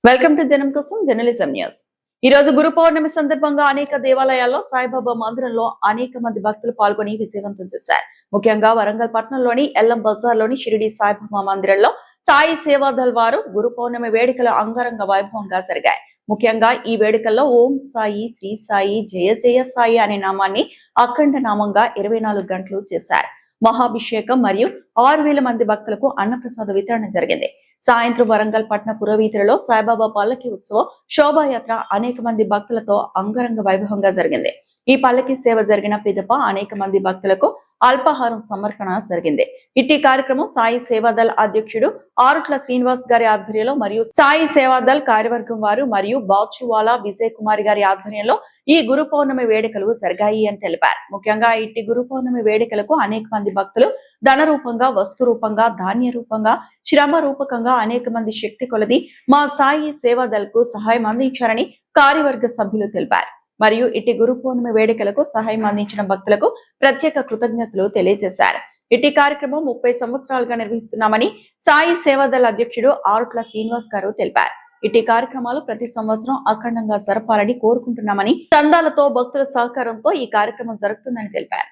Welcome to జనం కోసం journalism news. ఈ రోజు గురు పౌర్ణమి సందర్భంగా అనేక దేవాలయాల్లో సాయిబాబా మందిరంలో అనేక మంది భక్తులు పాల్గొని విజయవంతం చేశారు. ముఖ్యంగా వరంగల్ పట్టణంలోని ఎల్లం బజార్ లోని షిరిడి సాయిబాబా మందిరంలో సాయి సేవాదల్ వారు గురు పౌర్ణమి వేడుకలు అంగరంగ వైభవంగా జరిగాయి. ముఖ్యంగా ఈ వేడుకల్లో ఓం సాయి, శ్రీ సాయి, జయ జయ సాయి అనే నామాన్ని అఖండ నామంగా 24 గంటలు చేశారు. మహాభిషేకం మరియు 6000 మంది భక్తులకు అన్నప్రసాద వితరణ జరిగింది. సాయంత్రం వరంగల్ పట్టణ పురవీధులలో సాయిబాబా పల్లకి ఉత్సవం శోభాయాత్ర అనేక మంది భక్తులతో అంగరంగ వైభవంగా జరిగింది. ఈ పల్లకి సేవ జరిగిన పిదప అనేక మంది భక్తులకు అల్పాహారం సమర్పణ జరిగింది. ఇట్టి కార్యక్రమం సాయి సేవాదల్ అధ్యక్షుడు ఆరుట్ల శ్రీనివాస్ గారి ఆధ్వర్యంలో మరియు సాయి సేవాదల్ కార్యవర్గం వారు మరియు బాచువాలా విజయ్ కుమార్ గారి ఆధ్వర్యంలో ఈ గురు పౌర్ణమి వేడుకలు జరిగాయి అని తెలిపారు. ముఖ్యంగా ఇట్టి గురు పౌర్ణమి వేడుకలకు అనేక మంది భక్తులు ధన రూపంగా, వస్తు రూపంగా, ధాన్య రూపంగా, శ్రమ రూపకంగా అనేక మంది శక్తి కొలది మా సాయి సేవాదల్ కు సహాయం అందించారని కార్యవర్గ సభ్యులు తెలిపారు. మరియు ఇట్టి గురు పౌర్ణమి వేడుకలకు సహాయం అందించిన భక్తులకు ప్రత్యేక కృతజ్ఞతలు తెలియజేశారు. ఇట్టి కార్యక్రమం 30 సంవత్సరాలుగా నిర్వహిస్తున్నామని సాయి సేవాదల్ అధ్యక్షుడు ఆరుట్ల శ్రీనివాస్ గారు తెలిపారు. ఇట్టి కార్యక్రమాలు ప్రతి సంవత్సరం అఖండంగా జరపాలని కోరుకుంటున్నామని, చందాలతో భక్తుల సహకారంతో ఈ కార్యక్రమం జరుగుతుందని తెలిపారు.